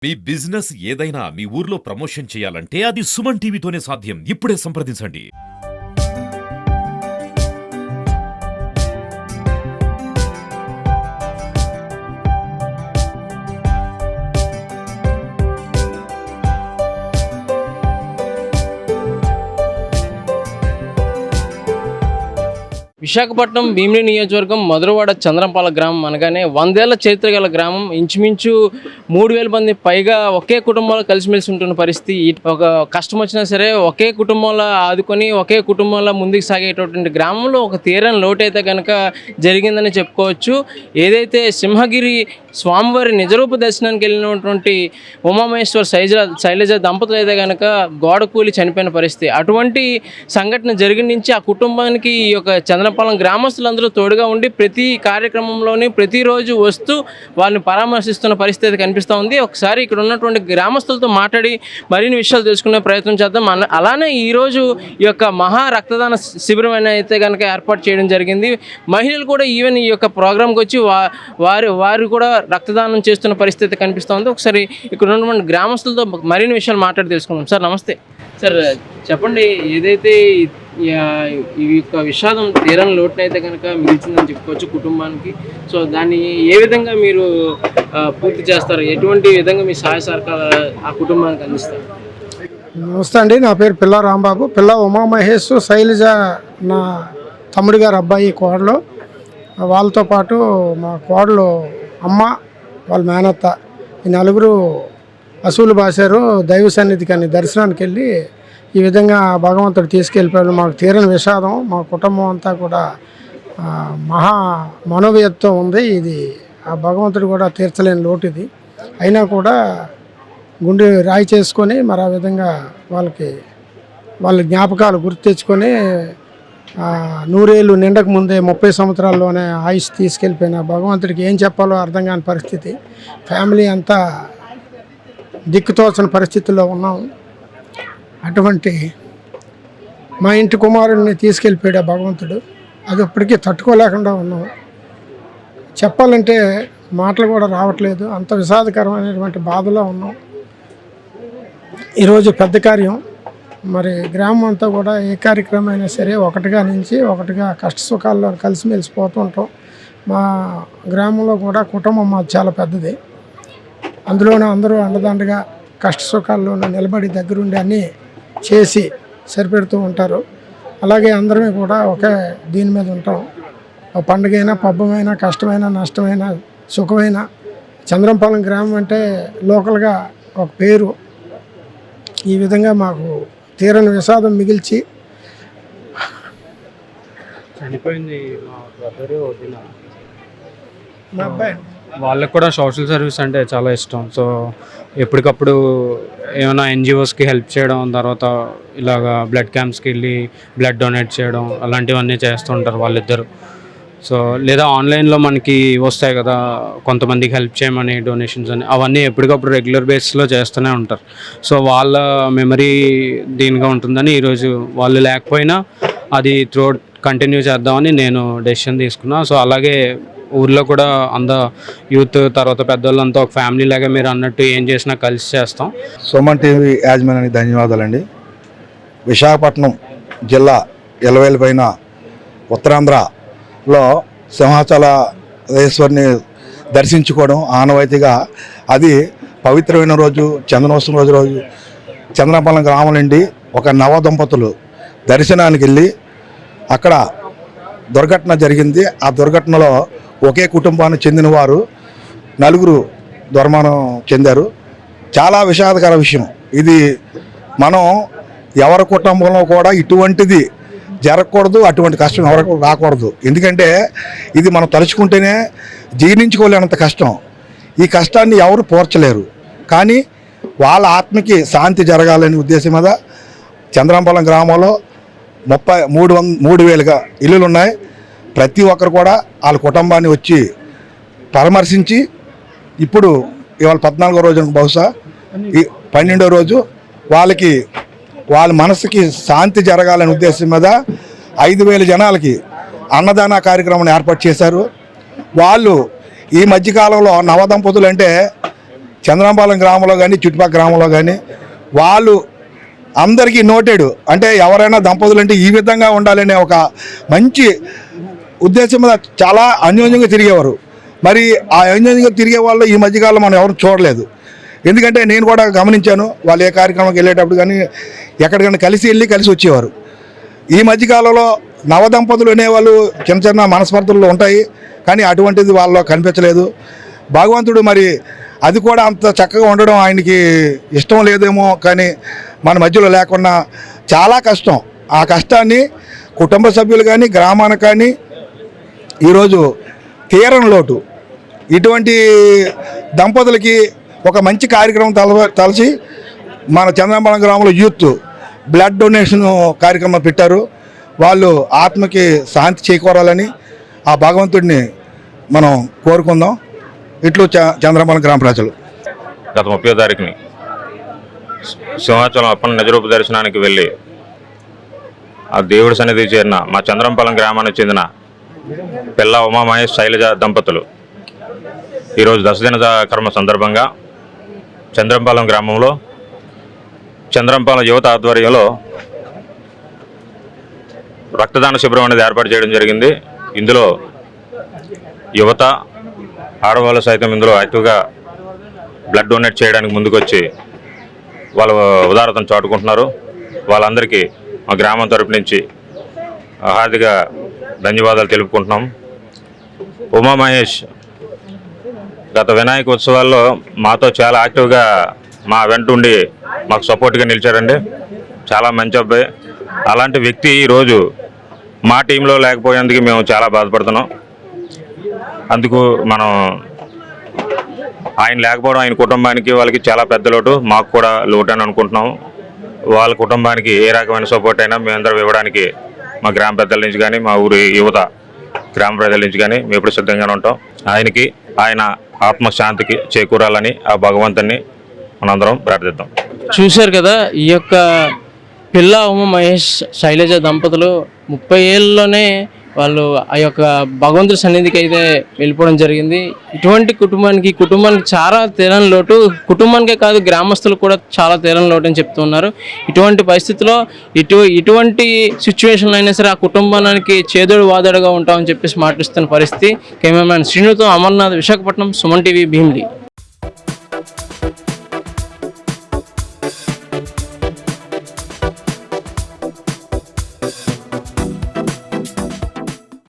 మీ business ఏదైనా మీ ఊర్లో promotion చేయాలంటే అది సుమన్ టీవీతోనే సాధ్యం. ఇప్పుడే సంప్రదించండి. విశాఖపట్నం భీమిలి నియోజకవర్గం మధురవాడ చంద్రంపాల గ్రామం అనగానే 100 ఏళ్ల చరిత్ర గల గ్రామం. ఇంచుమించు 3000 మంది పైగా ఒకే కుటుంబంలో కలిసిమెలిసి ఉంటున్న పరిస్థితి. ఒక కష్టం వచ్చినా సరే ఒకే కుటుంబంలో ఆదుకొని ఒకే కుటుంబంలో ముందుకు సాగేటటువంటి గ్రామంలో ఒక తీరని లోటు అయితే కనుక జరిగిందని చెప్పుకోవచ్చు. ఏదైతే సింహగిరి స్వామివారి నిజరూప దర్శనానికి వెళ్ళినటువంటి ఉమామహేశ్వర శైలజ దంపతులు అయితే కనుక గోడ కూలి చనిపోయిన పరిస్థితి. అటువంటి సంఘటన జరిగిన నుంచి ఆ కుటుంబానికి ఈ యొక్క చంద్రపాలెం గ్రామస్తులందరూ తోడుగా ఉండి ప్రతి కార్యక్రమంలోని ప్రతిరోజు వస్తూ వాళ్ళని పరామర్శిస్తున్న పరిస్థితి కనిపిస్తూ ఉంది. ఒకసారి ఇక్కడ ఉన్నటువంటి గ్రామస్తులతో మాట్లాడి మరిన్ని విషయాలు తెలుసుకునే ప్రయత్నం చేద్దాం. అలానే ఈరోజు ఈ యొక్క మహా రక్తదాన శిబిరం అయితే కనుక ఏర్పాటు చేయడం జరిగింది. మహిళలు కూడా ఈవెన్ ఈ యొక్క ప్రోగ్రాంకి వచ్చి వారు కూడా రక్తదానం చేస్తున్న పరిస్థితి కనిపిస్తూ ఉంది. ఒకసారి ఇక్కడ ఉన్నటువంటి గ్రామస్తులతో మరిన్ని విషయాలు మాట్లాడి తెలుసుకుందాం. సార్ నమస్తే. సార్ చెప్పండి, ఏదైతే ఈ యొక్క విషాదం తీరని లోటునైతే కనుక మిగిల్చిందని చెప్పుకోవచ్చు కుటుంబానికి. సో దాన్ని ఏ విధంగా మీరు పూర్తి చేస్తారు? ఎటువంటి విధంగా మీ సహాయ సహకారాలు ఆ కుటుంబానికి అందిస్తారు? నమస్తే అండి, నా పేరు పిల్ల రాంబాబు. పిల్ల ఉమామహేష్ శైలజ నా తమ్ముడి గారు అబ్బాయి కోడలు. వాళ్ళతో పాటు మా కోడలు అమ్మ, వాళ్ళ మేనత్త, ఈ నలుగురు అసూలు బాసారు దైవ సన్నిధికి అని దర్శనానికి వెళ్ళి ఈ విధంగా భగవంతుడు తీసుకెళ్ళిపోయాడు. మాకు తీరని విషాదం. మా కుటుంబం అంతా కూడా మహా మనోవ్యతతో ఉంది. ఇది ఆ భగవంతుడు కూడా తీర్చలేని లోటు ఇది. అయినా కూడా గుండె రాయి చేసుకొని మరి ఆ విధంగా వాళ్ళ జ్ఞాపకాలు గుర్తు తెచ్చుకొని 100 ఏళ్ళు నిండక ముందే 30 సంవత్సరాల్లోనే ఆయుష్ తీసుకెళ్ళిపోయిన భగవంతుడికి ఏం చెప్పాలో అర్థం కాని పరిస్థితి. ఫ్యామిలీ అంతా దిక్కుతోచని పరిస్థితుల్లో ఉన్నాం. అటువంటి మా ఇంటి కుమారుడిని తీసుకెళ్ళిపోయాడు భగవంతుడు. అది ఇప్పటికీ తట్టుకోలేకుండా ఉన్నాం. చెప్పాలంటే మాటలు కూడా రావట్లేదు, అంత విషాదకరమైనటువంటి బాధలో ఉన్నాం. ఈరోజు పెద్ద కార్యం. మరి గ్రామం అంతా కూడా ఏ కార్యక్రమం అయినా సరే ఒకటిగా కష్ట సుఖాల్లో కలిసిమెలిసిపోతూ ఉంటాం. మా గ్రామంలో కూడా కుటుంబం మాది చాలా పెద్దది. అందులోనే అందరూ అండదండగా కష్ట సుఖాల్లోనూ నిలబడి దగ్గరుండి అన్నీ చేసి సరిపెడుతూ ఉంటారు. అలాగే అందరమే కూడా ఒకే దీని మీద ఉంటాం. పండుగైనా పబ్బమైనా కష్టమైనా నష్టమైనా సుఖమైనా చంద్రంపాలెం గ్రామం అంటే లోకల్గా ఒక పేరు. ఈ విధంగా మాకు తీరని విషాదం మిగిల్చి చనిపోయింది మా బ్రదరు వదిన. మా అబ్బాయి వాళ్ళకు కూడా సోషల్ సర్వీస్ అంటే చాలా ఇష్టం. సో ఎప్పటికప్పుడు ఏమైనా ఎన్జిఓస్కి హెల్ప్ చేయడం, తర్వాత ఇలాగా బ్లడ్ క్యాంప్స్కి వెళ్ళి బ్లడ్ డొనేట్ చేయడం అలాంటివన్నీ చేస్తుంటారు వాళ్ళిద్దరు. సో లేదా ఆన్లైన్లో మనకి వస్తాయి కదా కొంతమందికి హెల్ప్ చేయమని డొనేషన్స్ అని, అవన్నీ ఎప్పటికప్పుడు రెగ్యులర్ బేసిస్లో చేస్తూనే ఉంటారు. సో వాళ్ళ మెమరీ దీనిగా ఉంటుందని ఈరోజు వాళ్ళు లేకపోయినా అది త్రూఅవుట్ కంటిన్యూ చేద్దామని నేను డెసిషన్ తీసుకున్నా. సో అలాగే ఊర్లో కూడా యూత్ తర్వాత పెద్దవాళ్ళంతా ఒక ఫ్యామిలీ లాగా మీరు అన్నట్టు ఏం చేసినా కలిసి చేస్తాం. సుమన్ టీవీ యాజమాన్యానికి ధన్యవాదాలండి. విశాఖపట్నం జిల్లా ఎలవేలు పైన ఉత్తరాంధ్రలో సింహాచలేశ్వరిని దర్శించుకోవడం ఆనవాయితీగా, అది పవిత్రమైన రోజు చందనోత్సవం రోజు చంద్రపాలెం గ్రామం నుండి ఒక నవ దంపతులు దర్శనానికి వెళ్ళి అక్కడ దుర్ఘటన జరిగింది. ఆ దుర్ఘటనలో ఒకే కుటుంబానికి చెందిన వారు 4 దుర్మరణం చెందారు. చాలా విషాదకర విషయం ఇది. మనం ఎవరి కుటుంబంలో కూడా ఇటువంటిది జరగకూడదు, అటువంటి కష్టం ఎవరికి రాకూడదు. ఎందుకంటే ఇది మనం తలుచుకుంటేనే జీర్ణించుకోలేనంత కష్టం. ఈ కష్టాన్ని ఎవరు పోర్చలేరు. కానీ వాళ్ళ ఆత్మకి శాంతి జరగాలనే ఉద్దేశం మీద చంద్రంపాలెం గ్రామంలో 3,000 ఇల్లులు ఉన్నాయి. ప్రతి ఒక్కరు కూడా వాళ్ళ కుటుంబాన్ని వచ్చి పరామర్శించి, ఇప్పుడు ఇవాళ 14వ రోజు, బహుశా 12వ రోజు వాళ్ళ మనసుకి శాంతి జరగాలనే ఉద్దేశం మీద 5,000 జనాలకి అన్నదాన కార్యక్రమం ఏర్పాటు చేశారు. వాళ్ళు ఈ మధ్యకాలంలో నవదంపతులు అంటే చంద్రంపాలెం గ్రామంలో కానీ చుట్టుపక్కల గ్రామంలో కానీ వాళ్ళు అందరికీ నోటెడ్, అంటే ఎవరైనా దంపతులు అంటే ఈ విధంగా ఉండాలనే ఒక మంచి ఉద్దేశం మీద చాలా అన్యోన్యంగా తిరిగేవారు. మరి ఆ అన్యోన్యంగా తిరిగే వాళ్ళు ఈ మధ్యకాలంలో మనం ఎవరు చూడలేదు. ఎందుకంటే నేను కూడా గమనించాను, వాళ్ళు ఏ కార్యక్రమానికి వెళ్ళేటప్పుడు కానీ ఎక్కడికైనా కలిసి వచ్చేవారు. ఈ మధ్యకాలంలో నవదంపతులు అనేవాళ్ళు చిన్న చిన్న మనస్పర్ధలు ఉంటాయి, కానీ అటువంటిది వాళ్ళలో కనిపించలేదు. భగవంతుడు మరి అది కూడా అంత చక్కగా ఉండడం ఆయనకి ఇష్టం లేదేమో, కానీ మన మధ్యలో లేకుండా చాలా కష్టం. ఆ కష్టాన్ని కుటుంబ సభ్యులు కానీ గ్రామానికి కానీ ఈరోజు తీరని లోటు. ఇటువంటి దంపతులకి ఒక మంచి కార్యక్రమం తలచి మన చంద్రంపాలెం గ్రామంలో యూత్ బ్లడ్ డొనేషన్ కార్యక్రమం పెట్టారు. వాళ్ళు ఆత్మకి శాంతి చేకూరాలని ఆ భగవంతుడిని మనం కోరుకుందాం. ఇట్లు చంద్రంపాలెం గ్రామ ప్రజలు. గత 30వ తారీఖుని సింహాచలం అప్పన్న నిజరూప దర్శనానికి వెళ్ళి ఆ దేవుడి సన్నిధి చేరిన మా చంద్రంపాలెం గ్రామానికి చెందిన పిల్ల ఉమామహేష్ శైలజ దంపతులు ఈరోజు దశదిన కర్మ సందర్భంగా చంద్రంపాలెం గ్రామంలో చంద్రంపాలెం యువత ఆధ్వర్యంలో రక్తదాన శిబిరం అనేది ఏర్పాటు చేయడం జరిగింది. ఇందులో యువత ఆడవాళ్ళు సైతం ఇందులో యాక్టివ్గా బ్లడ్ డొనేట్ చేయడానికి ముందుకొచ్చి వాళ్ళ ఉదారతను చాటుకుంటున్నారు. వాళ్ళందరికీ మా గ్రామం తరపు నుంచి హార్దిక ధన్యవాదాలు తెలుపుకుంటున్నాం. ఉమామహేష్ గత వినాయక ఉత్సవాల్లో మాతో చాలా యాక్టివ్గా మా వెంట ఉండి మాకు సపోర్ట్గా నిలిచారండి. చాలా మంచి అబ్బాయి. అలాంటి వ్యక్తి ఈరోజు మా టీంలో లేకపోయేందుకు మేము చాలా బాధపడుతున్నాం. అందుకు మనం ఆయన లేకపోవడం ఆయన కుటుంబానికి వాళ్ళకి చాలా పెద్ద లోటు, మాకు కూడా లోటు అని అనుకుంటున్నాం. వాళ్ళ కుటుంబానికి ఏ రకమైన సపోర్ట్ అయినా మేమందరం ఇవ్వడానికి మా గ్రామ పెద్దల నుంచి కానీ మా ఊరి యువత గ్రామ ప్రజల నుంచి కానీ మేము ఎప్పుడు సిద్ధంగానే ఉంటాం. ఆయనకి ఆయన ఆత్మశాంతికి చేకూరాలని ఆ భగవంతుని మనందరం ప్రార్థిద్దాం. చూశారు కదా, ఈ యొక్క పిల్ల ఉమామహేష్ శైలజ దంపతులు 30 ఏళ్ళలోనే వాళ్ళు ఆ యొక్క భగవంతుడి సన్నిధికి అయితే వెళ్ళిపోవడం జరిగింది. ఇటువంటి కుటుంబానికి చాలా తీరని లోటు, కుటుంబానికే కాదు గ్రామస్తులకు కూడా చాలా తీరని లోటు అని చెప్తున్నారు. ఇటువంటి పరిస్థితిలో ఇటువంటి సిచ్యువేషన్లో అయినా సరే ఆ కుటుంబానికి చేదోడు వాదోడుగా ఉంటామని చెప్పేసి మాట్లాడుతున్న పరిస్థితి. కెమెరామ్యాన్ శ్రీనుతో అమర్నాథ్, విశాఖపట్నం, సుమన్ టీవీ, భీమిలి.